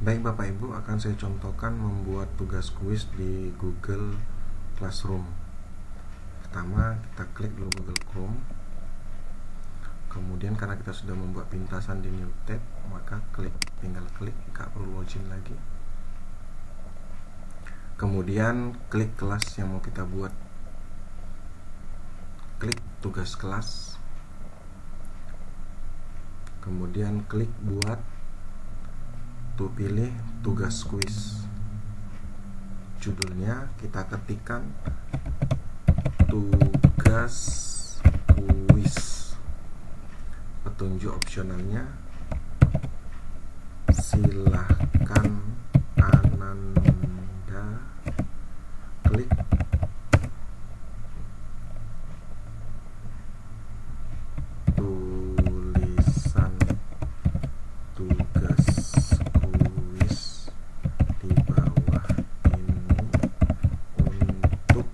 Baik Bapak Ibu, akan saya contohkan membuat tugas kuis di Google Classroom. Pertama, kita klik dulu Google Chrome. Kemudian karena kita sudah membuat pintasan di New Tab, maka tinggal klik, nggak perlu login lagi. Kemudian klik kelas yang mau kita buat. Klik tugas kelas. Kemudian klik buat. Pilih tugas kuis. Judulnya kita ketikkan tugas kuis. Petunjuk opsionalnya silahkan Ananda klik tulisan tugas kuis di bawah ini untuk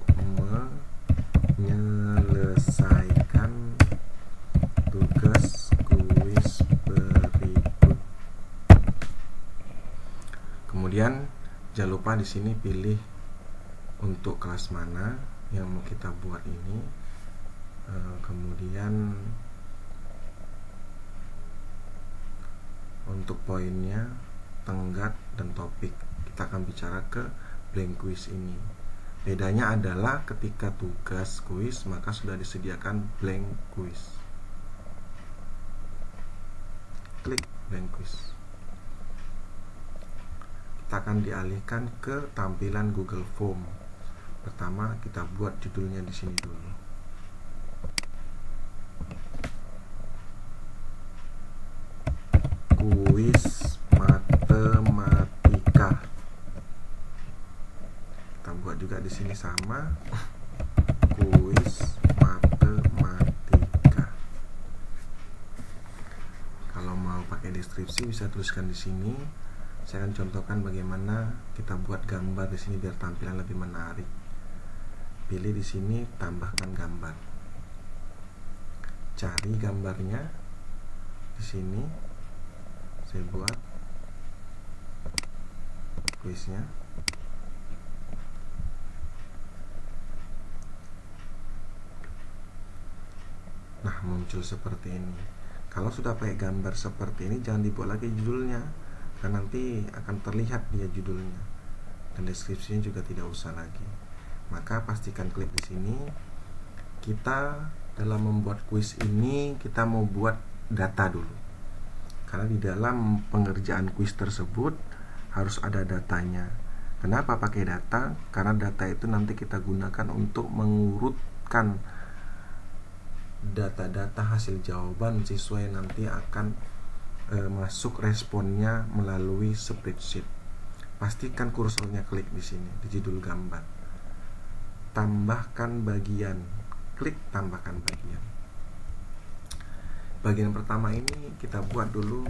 menyelesaikan tugas kuis berikut. Kemudian jangan lupa di sini pilih untuk kelas mana yang mau kita buat ini. Kemudian untuk poinnya, tenggat, dan topik. Kita akan bicara ke blank quiz ini. Bedanya adalah ketika tugas kuis maka sudah disediakan blank quiz. Klik blank quiz. Kita akan dialihkan ke tampilan Google Form. Pertama kita buat judulnya di sini dulu. Kuis matematika. Kita buat juga di sini sama. Kuis matematika. Kalau mau pakai deskripsi bisa tuliskan di sini. Saya akan contohkan bagaimana kita buat gambar di sini biar tampilan lebih menarik. Pilih di sini, tambahkan gambar. Cari gambarnya di sini. Saya buat kuisnya. Nah, muncul seperti ini. Kalau sudah pakai gambar seperti ini, jangan dibuat lagi judulnya, karena nanti akan terlihat dia judulnya, dan deskripsinya juga tidak usah lagi. Maka pastikan klik di sini. Kita dalam membuat kuis ini kita mau buat data dulu, karena di dalam pengerjaan kuis tersebut harus ada datanya. Kenapa pakai data? Karena data itu nanti kita gunakan untuk mengurutkan data-data hasil jawaban siswa yang nanti akan masuk responnya melalui spreadsheet. Pastikan kursornya klik di sini di judul gambar. Tambahkan bagian. Klik tambahkan bagian. Bagian pertama ini kita buat dulu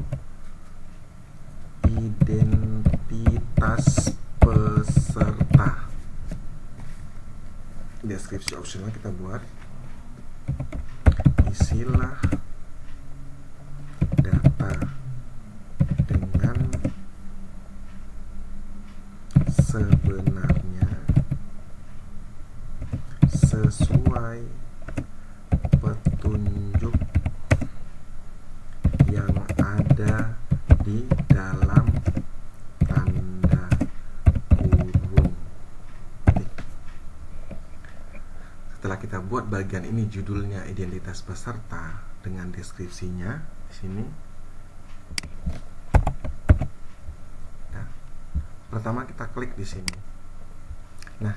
identitas peserta. Deskripsi opsional kita buat. Isilah data dengan sebenarnya sesuai petunjuk yang ada di dalam tanda kurung. Setelah kita buat bagian ini judulnya identitas peserta dengan deskripsinya di sini. Nah, pertama kita klik di sini. Nah,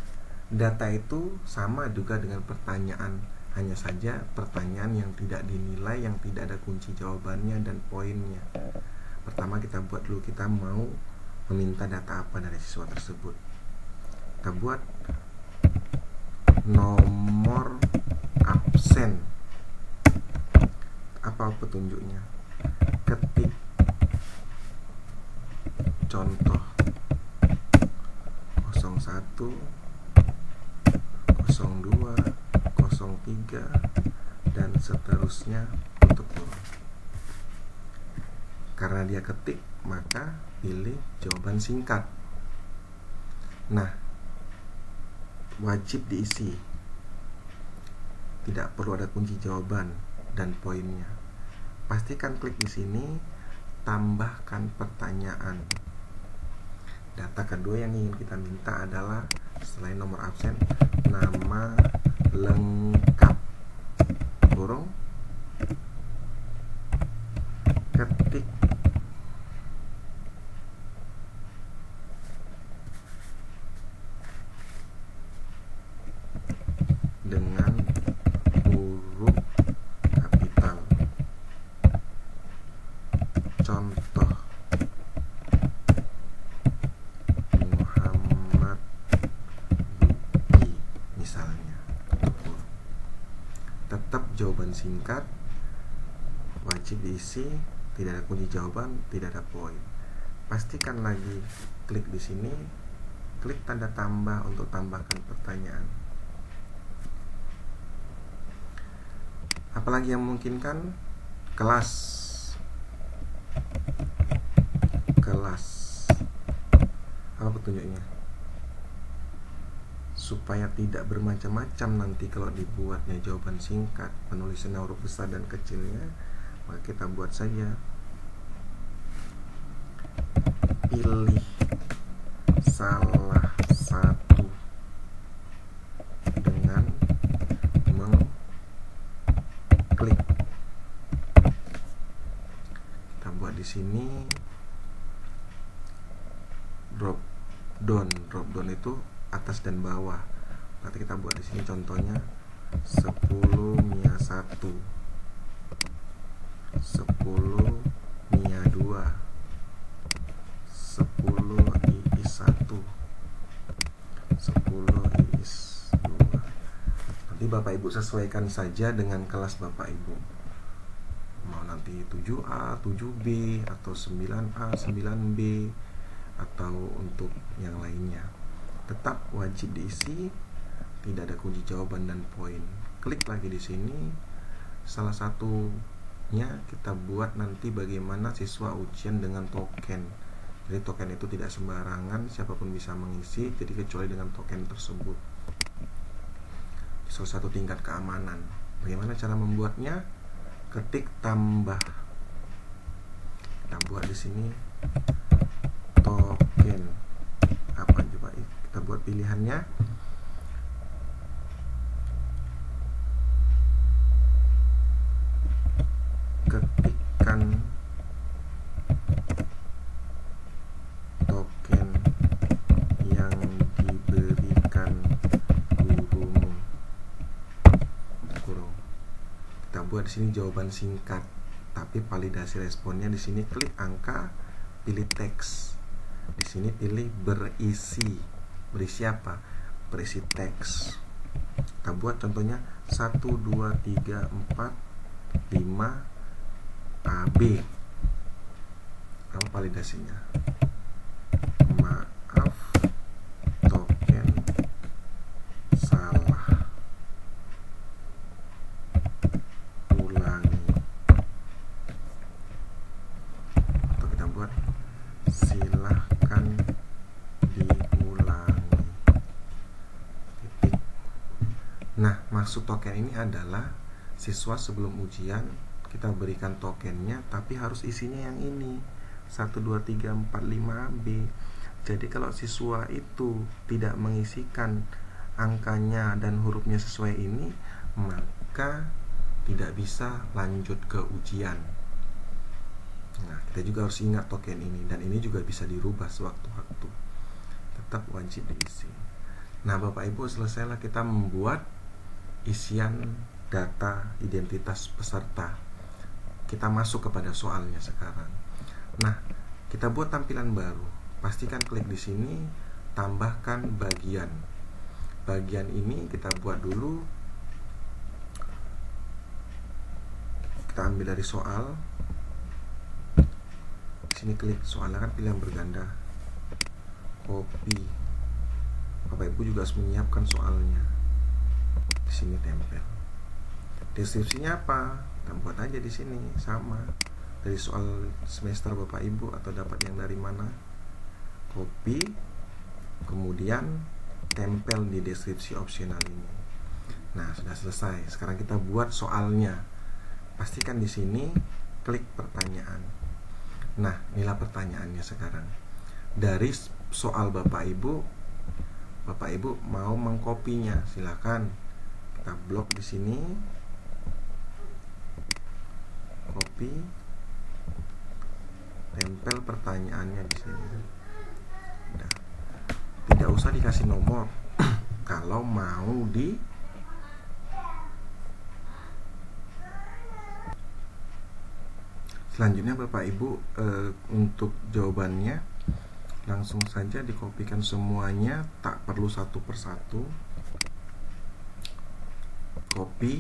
data itu sama juga dengan pertanyaan, hanya saja pertanyaan yang tidak dinilai, yang tidak ada kunci jawabannya dan poinnya. Pertama kita buat dulu, kita mau meminta data apa dari siswa tersebut. Kita buat nomor absen. Apa petunjuknya? Ketik contoh 01, 02, 03 dan seterusnya untuk turun. Karena dia ketik, maka pilih jawaban singkat. Nah, wajib diisi. Tidak perlu ada kunci jawaban dan poinnya. Pastikan klik di sini, tambahkan pertanyaan. Data kedua yang ingin kita minta adalah selain nomor absen, nama lengkap. Kurung, ketik dengan huruf kapital. Contoh, Muhammad Buki misalnya. Tetap jawaban singkat, wajib diisi, tidak ada kunci jawaban, tidak ada poin. Pastikan lagi klik di sini, klik tanda tambah untuk tambahkan pertanyaan. Apalagi yang memungkinkan? Kelas. Apa petunjuknya? Supaya tidak bermacam-macam nanti kalau dibuatnya jawaban singkat, penulisan huruf besar dan kecilnya, maka kita buat saja. Pilih salah satu dengan mengklik. Kita buat di sini drop down itu atas dan bawah. Nanti kita buat di sini contohnya 10 Mia 1, 10 Mia 2, 10 Iis 1, 10 Iis 2. Nanti Bapak Ibu sesuaikan saja dengan kelas Bapak Ibu. Mau nanti 7A, 7B, atau 9A, 9B, atau untuk yang lainnya. Tetap wajib diisi, tidak ada kunci jawaban dan poin. Klik lagi di sini. Salah satunya kita buat nanti bagaimana siswa ujian dengan token. Jadi token itu tidak sembarangan, siapapun bisa mengisi, jadi kecuali dengan token tersebut. Salah satu tingkat keamanan. Bagaimana cara membuatnya? Ketik tambah. Kita buat di sini token. Apa coba kita buat pilihannya? Ketikkan token yang diberikan gurumu. Kurung. Kita buat di sini jawaban singkat, tapi validasi responnya di sini klik angka, pilih teks. Di sini pilih berisi. Berisi apa? Berisi teks. Kita buat contohnya 1, 2, 3, 4, 5 AB. Apa validasinya? Maaf, token salah. Ulangi. Atau kita buat silahkan diulangi. Titik. Nah, maksud token ini adalah siswa sebelum ujian kita berikan tokennya, tapi harus isinya yang ini 1, 2, 3, 4, 5B. Jadi kalau siswa itu tidak mengisikan angkanya dan hurufnya sesuai ini, maka tidak bisa lanjut ke ujian. Nah, kita juga harus ingat token ini, dan ini juga bisa dirubah sewaktu-waktu. Tetap wajib diisi. Nah, Bapak Ibu, selesailah kita membuat isian data identitas peserta. Kita masuk kepada soalnya sekarang. Nah, kita buat tampilan baru. Pastikan klik di sini, tambahkan bagian. Bagian ini kita buat dulu. Kita ambil dari soal. Di sini klik soalnya, kan pilihan berganda. Copy. Bapak Ibu juga harus menyiapkan soalnya. Di sini tempel. Deskripsinya apa? Kita buat aja di sini sama. dari soal semester Bapak Ibu atau dapat yang dari mana, copy, kemudian tempel di deskripsi opsional ini. Nah, sudah selesai. Sekarang kita buat soalnya. Pastikan di sini klik pertanyaan. Nah, inilah pertanyaannya sekarang. Dari soal Bapak Ibu mau mengkopinya, silakan kita blok di sini. Copy, tempel pertanyaannya di sini. Nah, tidak usah dikasih nomor kalau mau di selanjutnya Bapak Ibu untuk jawabannya langsung saja dikopikan semuanya, tak perlu satu persatu. Copy,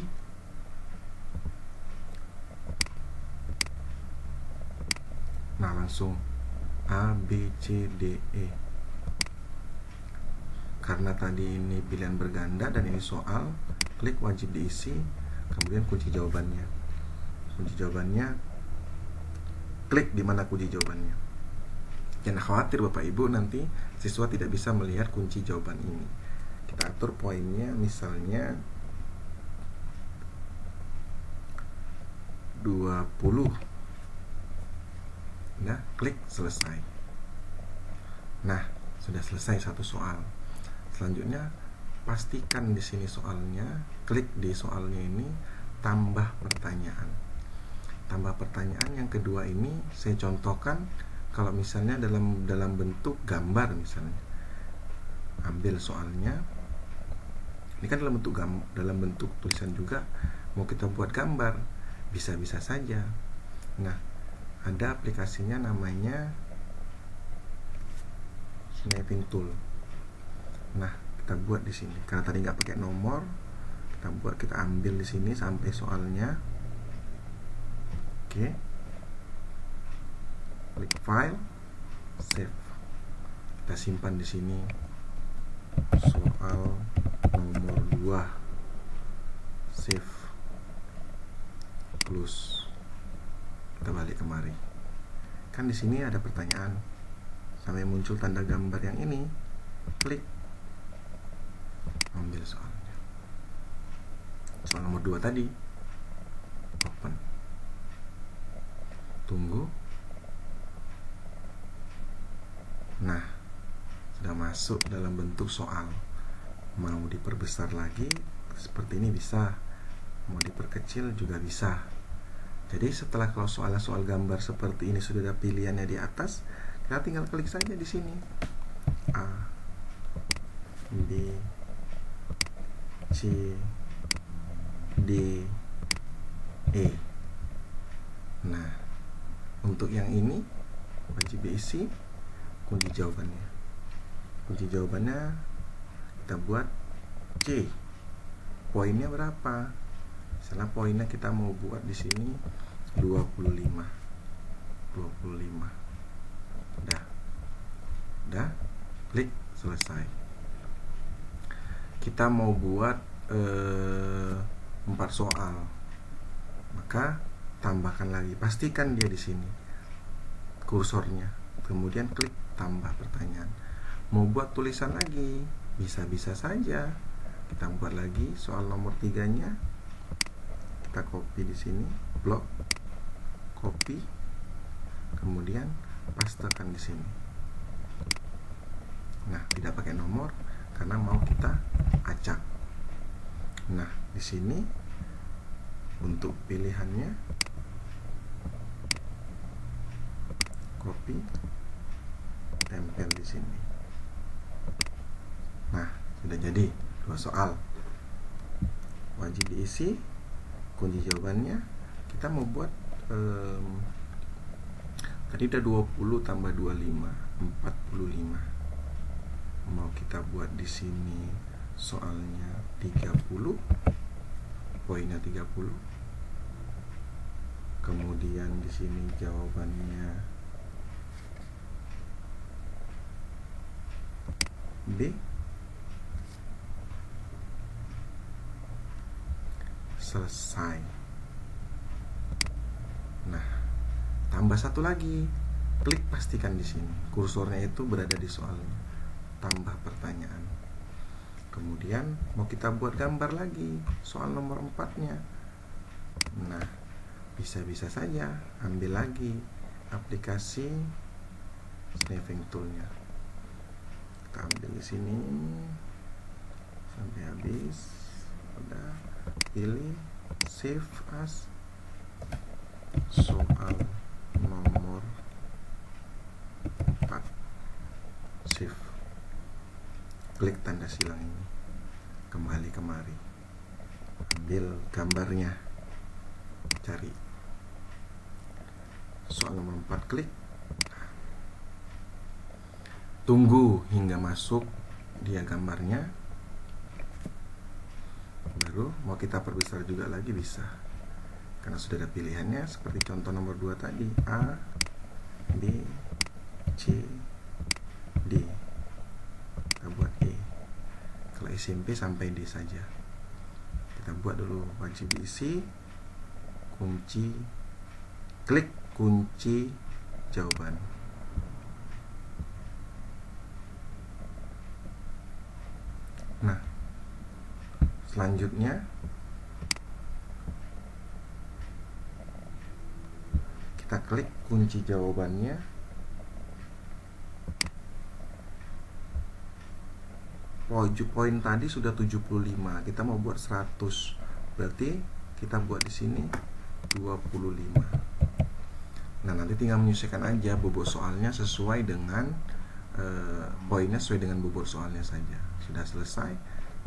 nah langsung A, B, C, D, E. Karena tadi ini pilihan berganda dan ini soal, klik wajib diisi, kemudian kunci jawabannya. Kunci jawabannya, klik di mana kunci jawabannya. Jangan khawatir Bapak Ibu, nanti siswa tidak bisa melihat kunci jawaban ini. Kita atur poinnya, misalnya 20. Nah, klik selesai. Nah, sudah selesai satu soal. Selanjutnya, pastikan di sini soalnya, klik di soalnya ini, tambah pertanyaan. Tambah pertanyaan yang kedua ini saya contohkan kalau misalnya dalam bentuk gambar misalnya. Ambil soalnya. Ini kan dalam bentuk tulisan juga. Mau kita buat gambar, bisa-bisa saja. Nah, ada aplikasinya namanya Snapping Tool. Nah, kita buat di sini. Karena tadi nggak pakai nomor, kita ambil di sini sampai soalnya. Oke. Klik file, save. Kita simpan di sini. Soal nomor 2. Save. Close. Kita balik kemari. Kan di sini ada pertanyaan. Sampai muncul tanda gambar yang ini. Klik. Ambil soalnya. Soal nomor 2 tadi. Open. Tunggu. Nah, sudah masuk dalam bentuk soal. Mau diperbesar lagi seperti ini bisa. Mau diperkecil juga bisa. Jadi setelah kalau soal gambar seperti ini sudah ada pilihannya di atas, kita tinggal klik saja di sini. A, B, C, D, E. Nah, untuk yang ini wajib diisi kunci jawabannya. Kunci jawabannya kita buat C. Poinnya berapa? Misalnya poinnya kita mau buat di sini 25. Udah, klik selesai. Kita mau buat 4 soal, maka tambahkan lagi. Pastikan dia di sini kursornya, kemudian klik tambah pertanyaan. Mau buat tulisan lagi, bisa-bisa saja. Kita buat lagi soal nomor 3-nya. Kita copy di sini, blok, copy, kemudian pastekan di sini. Nah, tidak pakai nomor karena mau kita acak. Nah, di sini untuk pilihannya copy, tempel di sini. Nah, sudah jadi 2 soal. Wajib diisi kunci jawabannya. Kita mau buat tadi udah 20 tambah 25, 45. Mau kita buat di sini soalnya 30, poinnya 30. Kemudian di sini jawabannya B. Selesai. Nah, tambah satu lagi, klik pastikan di sini kursornya itu berada di soalnya, tambah pertanyaan. Kemudian mau kita buat gambar lagi soal nomor 4-nya. Nah, bisa-bisa saja ambil lagi aplikasi sniffing toolnya, kita ambil di sini sampai habis. Udah, pilih save as soal nomor 4, save, klik tanda silang ini, kembali kemari, ambil gambarnya, cari soal nomor 4, klik, tunggu hingga masuk dia gambarnya, baru mau kita perbesar juga lagi bisa, karena sudah ada pilihannya seperti contoh nomor 2 tadi, A, B, C, D. Kita buat E. Kalau SMP sampai D saja. Kita buat dulu, wajib diisi kunci, klik kunci jawaban. Nah, selanjutnya kita klik kunci jawabannya. Poin tadi sudah 75, kita mau buat 100. Berarti kita buat di sini 25. Nah, nanti tinggal menyesuaikan aja bobot soalnya sesuai dengan poinnya sesuai dengan bobot soalnya saja. Sudah selesai,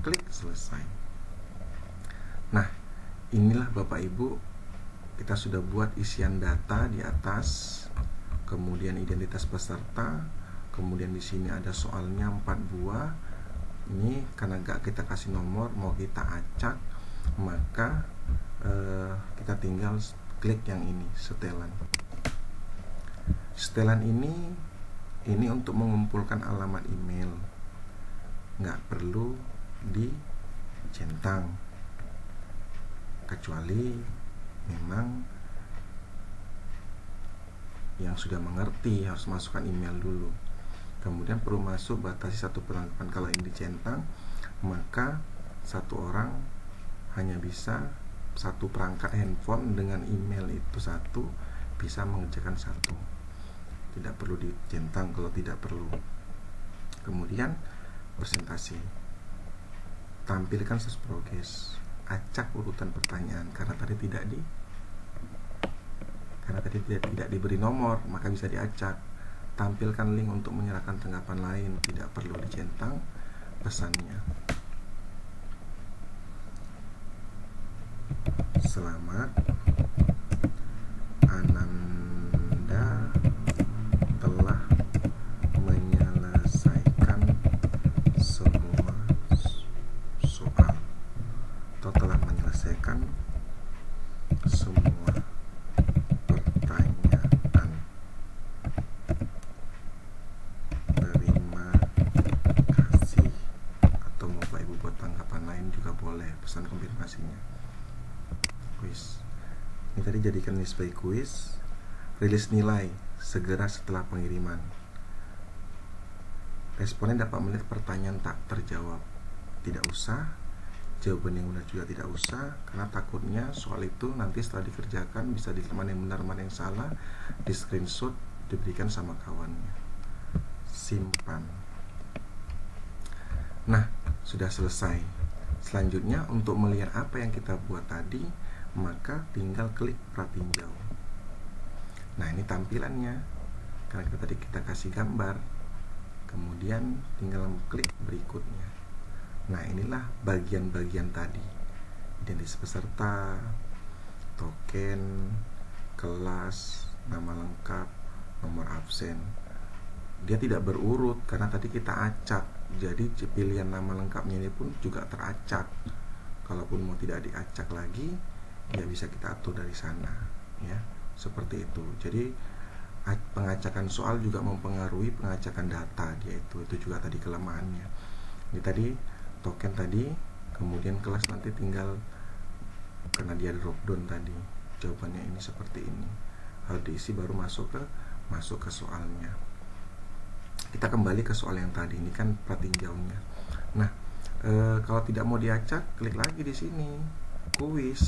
klik selesai. Nah, inilah Bapak Ibu, kita sudah buat isian data di atas, kemudian identitas peserta, kemudian di sini ada soalnya 4 buah. Ini karena gak kita kasih nomor, mau kita acak, maka kita tinggal klik yang ini, setelan. Setelan ini untuk mengumpulkan alamat email, nggak perlu dicentang, kecuali memang yang sudah mengerti harus masukkan email dulu. Kemudian perlu masuk batasi 1 perlengkapan. Kalau ini dicentang, maka satu orang hanya bisa 1 perangkat handphone dengan email itu 1 bisa mengerjakan 1. Tidak perlu dicentang kalau tidak perlu. Kemudian presentasi, tampilkan search progress, acak urutan pertanyaan karena tadi tidak diberi nomor, maka bisa diacak. Tampilkan link untuk menyerahkan tanggapan lain, tidak perlu dicentang pesannya. Selamat, Ananda telah menyelesaikan semua soal atau telah menyelesaikan semua pertanyaan. Terima kasih. Atau mau Bapak Ibu buat tanggapan lain juga boleh, pesan konfirmasinya. Kuis ini tadi jadikan ini sebagai kuis. Rilis nilai segera setelah pengiriman. Responden dapat melihat pertanyaan tak terjawab. Tidak usah, jawaban yang benar juga tidak usah, karena takutnya soal itu nanti setelah dikerjakan bisa dilihat mana yang benar mana yang salah, di screenshot diberikan sama kawannya. Simpan. Nah, sudah selesai. Selanjutnya untuk melihat apa yang kita buat tadi, maka tinggal klik pratinjau. Nah, ini tampilannya. Karena tadi kita kasih gambar, kemudian tinggal klik berikutnya. Nah, inilah bagian-bagian tadi. Identitas peserta, token, kelas, nama lengkap, nomor absen. Dia tidak berurut karena tadi kita acak. Jadi pilihan nama lengkapnya ini pun juga teracak. Kalaupun mau tidak diacak lagi, ya bisa kita atur dari sana, ya. Seperti itu. Jadi pengacakan soal juga mempengaruhi pengacakan data dia itu juga tadi kelemahannya. Ini tadi token tadi, kemudian kelas nanti tinggal karena dia drop down tadi, jawabannya ini seperti ini. harus diisi baru masuk ke soalnya. Kita kembali ke soal yang tadi, ini kan pratinjaunya. Nah, kalau tidak mau diacak, klik lagi di sini, kuis,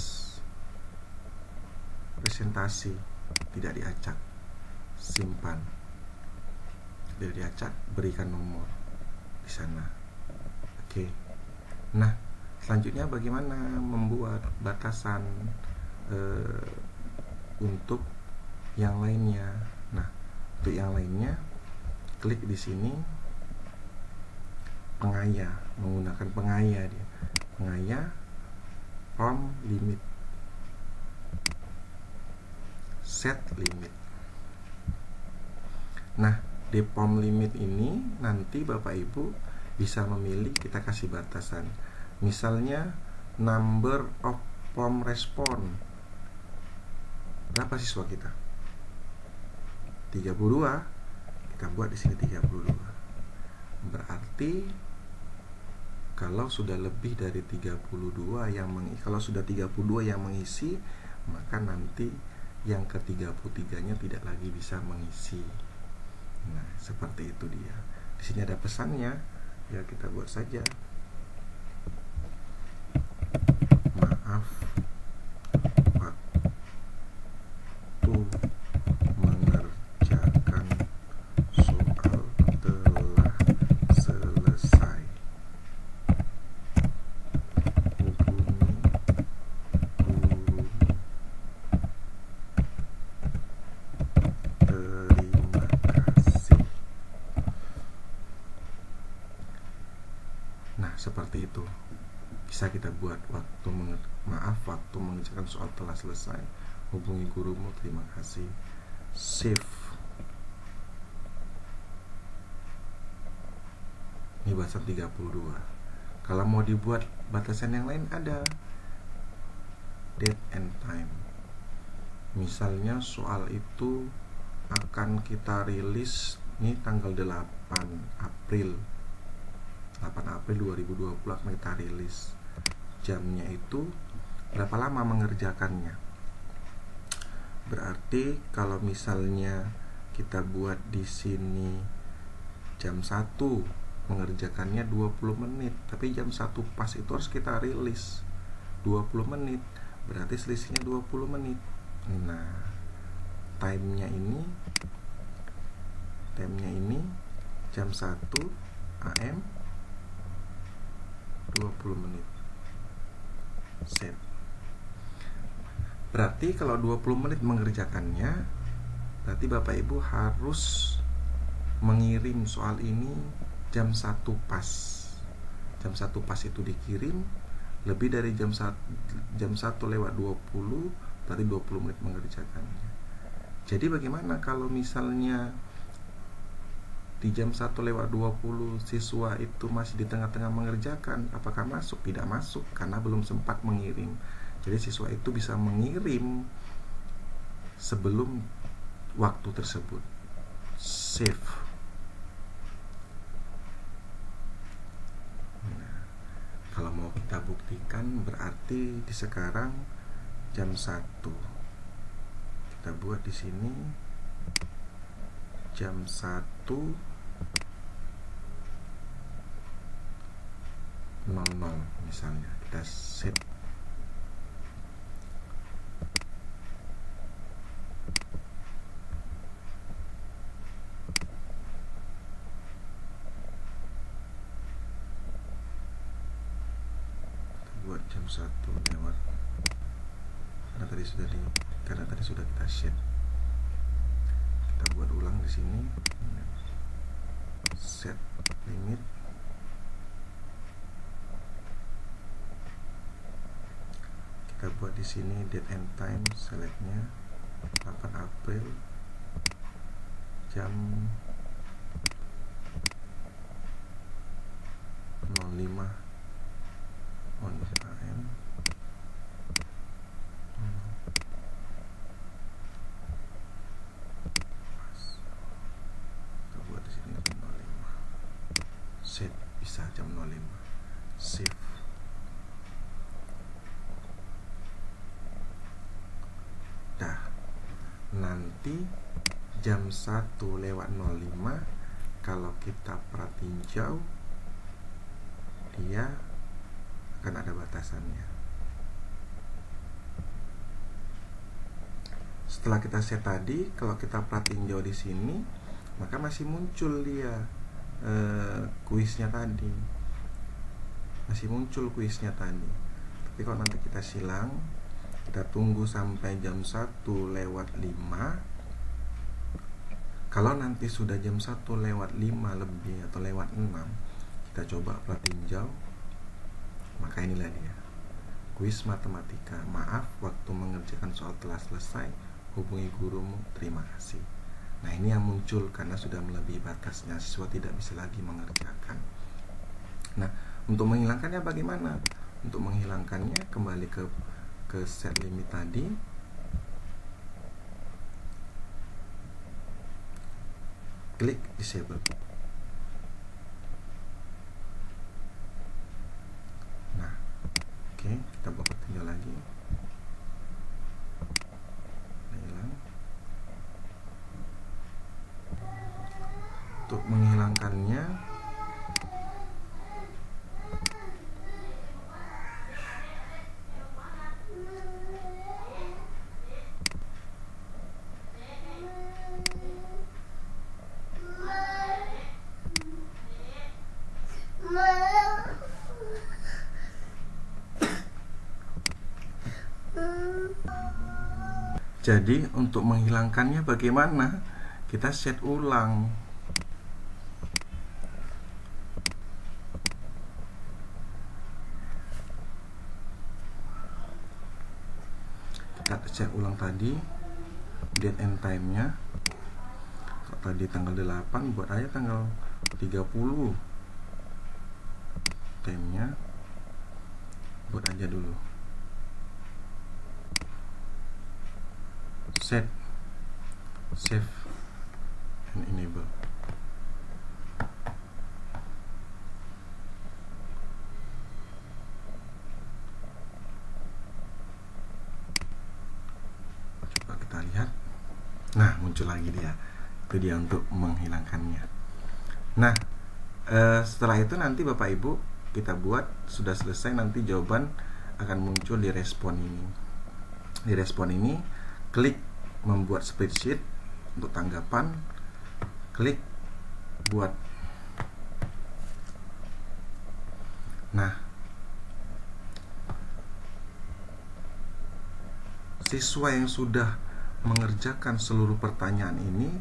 presentasi, tidak diacak, simpan, tidak diacak, berikan nomor di sana. Oke. Nah, selanjutnya bagaimana membuat batasan untuk yang lainnya. Nah, untuk yang lainnya klik di sini pengaya, menggunakan pengaya dia. Pengaya pom limit, set limit. Nah, di pom limit ini nanti Bapak Ibu bisa memilih, kita kasih batasan. Misalnya number of pom respon. Berapa siswa kita? 32. Kita buat di sini 32. Berarti kalau sudah lebih dari 32 kalau sudah 32 yang mengisi, maka nanti yang ke-33-nya tidak lagi bisa mengisi. Nah, seperti itu dia. Di sini ada pesannya, ya kita buat saja. Maaf, waktu mengerjakan soal telah selesai. Hubungi guru. Terima kasih. Nah, seperti itu. Bisa kita buat waktu mengerjakan soal telah selesai. Hubungi gurumu, terima kasih. Save. Ini batasan 32. Kalau mau dibuat batasan yang lain ada date and time. Misalnya soal itu akan kita rilis ini tanggal 8 April 2020 akan kita rilis. Jamnya itu berapa lama mengerjakannya. Berarti kalau misalnya kita buat di sini jam 1, mengerjakannya 20 menit, tapi jam 1 pas itu harus kita rilis 20 menit, berarti selisihnya 20 menit. Nah, timenya ini jam 1 AM 20 menit. Set. Berarti kalau 20 menit mengerjakannya, berarti Bapak Ibu harus mengirim soal ini jam 1 pas. Jam 1 pas itu dikirim, lebih dari jam 1 lewat 20, berarti 20 menit mengerjakannya. Jadi bagaimana kalau misalnya di jam 1 lewat 20 siswa itu masih di tengah-tengah mengerjakan, apakah masuk? Tidak masuk, karena belum sempat mengirim. Jadi siswa itu bisa mengirim sebelum waktu tersebut. Save. Nah, kalau mau kita buktikan, berarti di sekarang jam 1. Kita buat di sini jam 1:00 misalnya. Kita set. Buat jam 1 lewat, karena tadi sudah kita set. Kita buat ulang di sini, set limit. Kita buat di sini date and time, selectnya 8 April jam 05 on AM. Kita buat di sini jam 05. Set, bisa jam 05. Save. Dah. Nanti nanti jam 1:05 kalau kita perhatiin jauh, dia akan ada batasannya. Setelah kita set tadi, kalau kita perhatiin jauh di sini, maka masih muncul dia kuisnya tadi, masih muncul kuisnya tadi. Tapi kalau nanti kita silang, kita tunggu sampai jam 1:05. Kalau nanti sudah jam 1:05 lebih atau lewat 6, kita coba perhatiin jauh, maka inilah dia kuis matematika. Maaf, waktu mengerjakan soal telah selesai, hubungi gurumu, terima kasih. Nah, ini yang muncul karena sudah melebihi batasnya, siswa tidak bisa lagi mengerjakan. Nah, untuk menghilangkannya bagaimana? Untuk menghilangkannya, kembali ke set limit tadi. Klik disable. Nah, oke, kita buka tinjau lagi. Hilang. Untuk menghilangkannya, jadi untuk menghilangkannya bagaimana? Kita set ulang. Kita cek ulang tadi date and time-nya. Kalau tadi tanggal 8, buat aja tanggal 30. Time-nya buat aja dulu. Set, save, and enable. Coba kita lihat. Nah, muncul lagi dia. Itu dia untuk menghilangkannya. Nah, setelah itu nanti Bapak Ibu kita buat sudah selesai, nanti jawaban akan muncul di respon ini. Di respon ini, klik membuat spreadsheet untuk tanggapan, klik buat. Nah, siswa yang sudah mengerjakan seluruh pertanyaan ini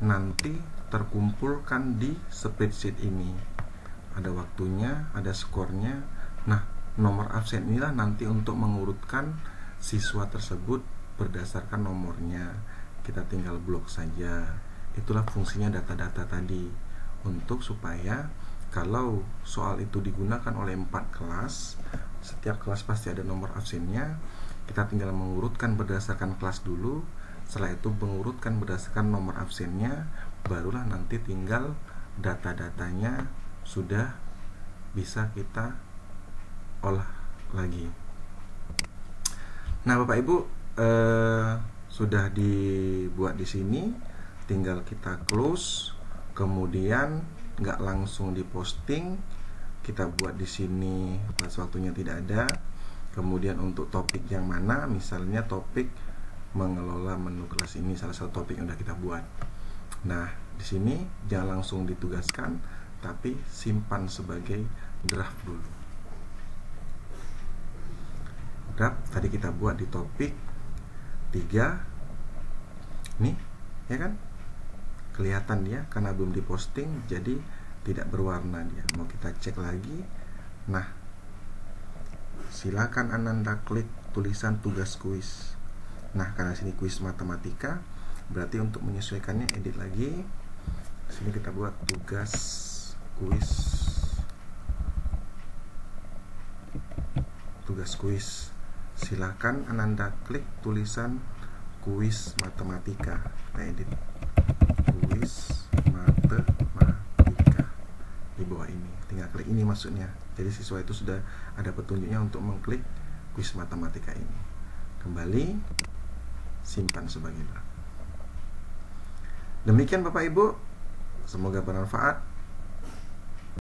nanti terkumpulkan di spreadsheet ini. Ada waktunya, ada skornya. Nah, nomor absen inilah nanti untuk mengurutkan siswa tersebut berdasarkan nomornya. Kita tinggal blok saja. Itulah fungsinya data-data tadi, untuk supaya kalau soal itu digunakan oleh 4 kelas, setiap kelas pasti ada nomor absennya. Kita tinggal mengurutkan berdasarkan kelas dulu. Setelah itu mengurutkan berdasarkan nomor absennya, barulah nanti tinggal data-datanya sudah bisa kita olah lagi. Nah, Bapak Ibu, sudah dibuat di sini, tinggal kita close, kemudian nggak langsung diposting, kita buat di sini pas waktunya tidak ada. Kemudian untuk topik yang mana, misalnya topik mengelola menu kelas, ini salah satu topik yang udah kita buat. Nah, di sini jangan langsung ditugaskan, tapi simpan sebagai draft dulu. Draft tadi kita buat di topik 3 nih, ya kan? Kelihatan dia karena belum diposting, jadi tidak berwarna dia. Mau kita cek lagi. Nah, silakan Ananda klik tulisan tugas kuis. Nah, karena sini kuis matematika, berarti untuk menyesuaikannya edit lagi. Sini kita buat tugas kuis. Tugas kuis. Silakan Ananda klik tulisan kuis matematika. Kita edit kuis matematika di bawah ini. Tinggal klik ini maksudnya. Jadi siswa itu sudah ada petunjuknya untuk mengklik kuis matematika ini. Kembali simpan sebagai draft. Demikian Bapak Ibu, semoga bermanfaat.